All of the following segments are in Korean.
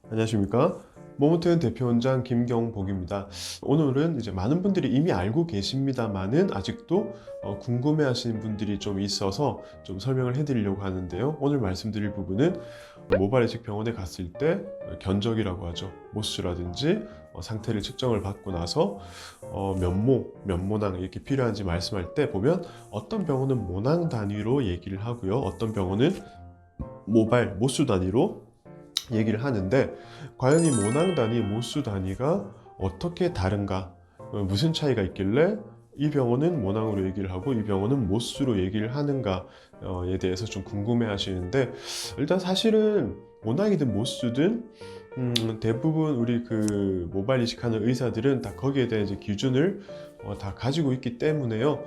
안녕하십니까. 모모트은 대표원장 김경복입니다. 오늘은 이제 많은 분들이 이미 알고 계십니다만은 아직도 궁금해 하시는 분들이 좀 있어서 좀 설명을 해드리려고 하는데요. 오늘 말씀드릴 부분은 모발 이식 병원에 갔을 때 견적이라고 하죠. 모수라든지 상태를 측정을 받고 나서 면모낭 이렇게 필요한지 말씀할 때 보면 어떤 병원은 모낭 단위로 얘기를 하고요. 어떤 병원은 모수 단위로 얘기를 하는데, 과연 이 모낭 단위, 모수 단위가 어떻게 다른가, 무슨 차이가 있길래 이 병원은 모낭으로 얘기를 하고 이 병원은 모수로 얘기를 하는가에 대해서 좀 궁금해 하시는데, 일단 사실은 모낭이든 모수든 대부분 우리 그 모발 이식하는 의사들은 다 거기에 대한 이제 기준을 다 가지고 있기 때문에요.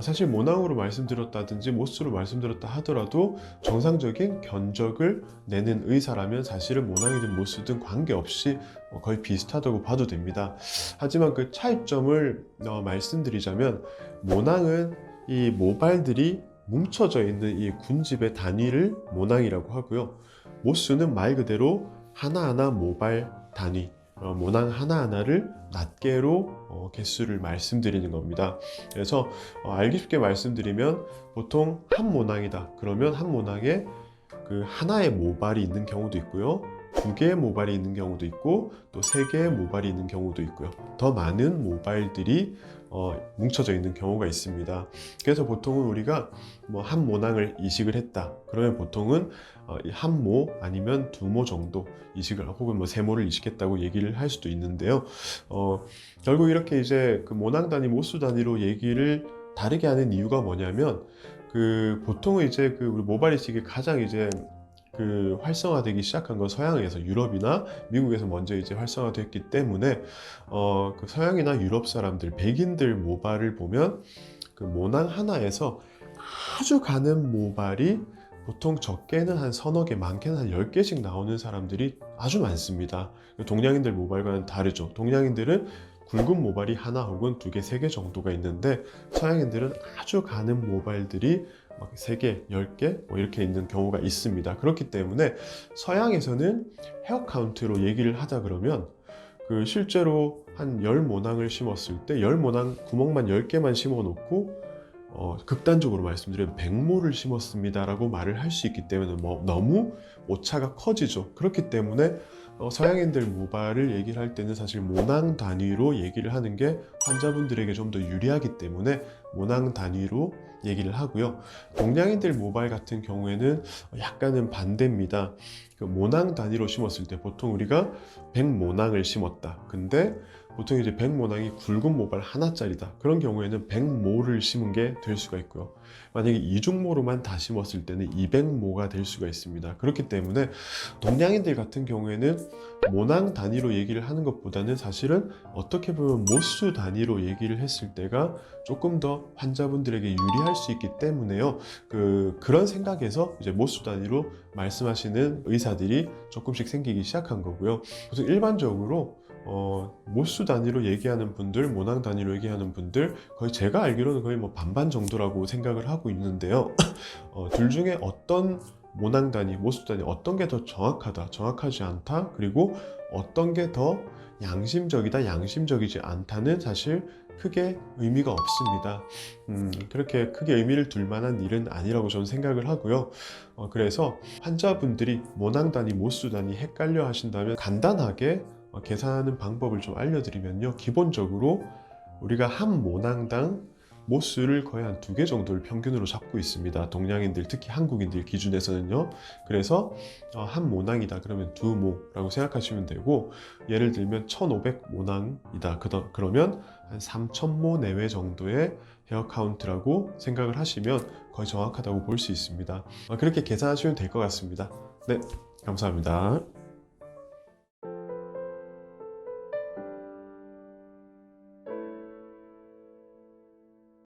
사실 모낭으로 말씀드렸다든지 모수로 말씀드렸다 하더라도 정상적인 견적을 내는 의사라면 사실은 모낭이든 모수든 관계없이 거의 비슷하다고 봐도 됩니다. 하지만 그 차이점을 말씀드리자면, 모낭은 이 모발들이 뭉쳐져 있는 이 군집의 단위를 모낭이라고 하고요. 모수는 말 그대로 하나하나 모발 단위, 모낭 하나하나를 낱개로 개수를 말씀드리는 겁니다. 그래서 알기 쉽게 말씀드리면, 보통 한 모낭이다 그러면 한 모낭에 그 하나의 모발이 있는 경우도 있고요, 두 개의 모발이 있는 경우도 있고, 또 세 개의 모발이 있는 경우도 있고요. 더 많은 모발들이 뭉쳐져 있는 경우가 있습니다. 그래서 보통은 우리가 한 모낭을 이식을 했다 그러면 보통은 한 모 아니면 두 모 정도 이식을, 혹은 세 모를 이식했다고 얘기를 할 수도 있는데요. 결국 이렇게 이제 그 모낭 단위, 모수 단위로 얘기를 다르게 하는 이유가 뭐냐면, 그 보통은 이제 그 우리 모발 이식이 가장 이제 그 활성화되기 시작한 건 서양에서, 유럽이나 미국에서 먼저 이제 활성화됐기 때문에 그 서양이나 유럽 사람들, 백인들 모발을 보면 그 모낭 하나에서 아주 가는 모발이 보통 적게는 한 서너 개, 많게는 한 10개씩 나오는 사람들이 아주 많습니다. 동양인들 모발과는 다르죠. 동양인들은 굵은 모발이 하나 혹은 두 개, 세 개 정도가 있는데, 서양인들은 아주 가는 모발들이 막 3개, 10개 이렇게 있는 경우가 있습니다. 그렇기 때문에 서양에서는 헤어 카운트로 얘기를 하자 그러면, 그 실제로 한 10모낭을 심었을 때 10모낭 구멍만 10개만 심어 놓고 극단적으로 말씀드리면 100모를 심었습니다 라고 말을 할 수 있기 때문에 너무 오차가 커지죠. 그렇기 때문에 서양인들 모발을 얘기를 할 때는 사실 모낭 단위로 얘기를 하는 게 환자분들에게 좀 더 유리하기 때문에 모낭 단위로 얘기를 하고요. 동양인들 모발 같은 경우에는 약간은 반대입니다. 그 모낭 단위로 심었을 때 보통 우리가 100모낭을 심었다. 근데 보통 이제 100모낭이 굵은 모발 하나짜리다. 그런 경우에는 100모를 심은 게 될 수가 있고요. 만약에 이중모로만 다 심었을 때는 200모가 될 수가 있습니다. 그렇기 때문에 동양인들 같은 경우에는 모낭 단위로 얘기를 하는 것보다는 사실은 어떻게 보면 모수 단위로 얘기를 했을 때가 조금 더 환자분들에게 유리할 수 있기 때문에요. 그런 생각에서 이제 모수 단위로 말씀하시는 의사들이 조금씩 생기기 시작한 거고요. 그래서 일반적으로 모수 단위로 얘기하는 분들, 모낭 단위로 얘기하는 분들, 거의 제가 알기로는 거의 반반 정도라고 생각을 하고 있는데요. 둘 중에 어떤 모낭 단위, 모수 단위, 어떤 게 더 정확하다, 정확하지 않다, 그리고 어떤 게 더 양심적이다, 양심적이지 않다는 사실 크게 의미가 없습니다. 그렇게 크게 의미를 둘 만한 일은 아니라고 저는 생각을 하고요. 그래서 환자분들이 모낭 단위, 모수 단위 헷갈려 하신다면 간단하게 계산하는 방법을 좀 알려드리면요. 기본적으로 우리가 한 모낭당 모수를 거의 한 2개 정도를 평균으로 잡고 있습니다. 동양인들, 특히 한국인들 기준에서는요. 그래서 한 모낭이다 그러면 2모라고 생각하시면 되고, 예를 들면 1500모낭이다 그러면 한 3000모 내외 정도의 헤어 카운트라고 생각을 하시면 거의 정확하다고 볼 수 있습니다. 그렇게 계산하시면 될 것 같습니다. 네, 감사합니다.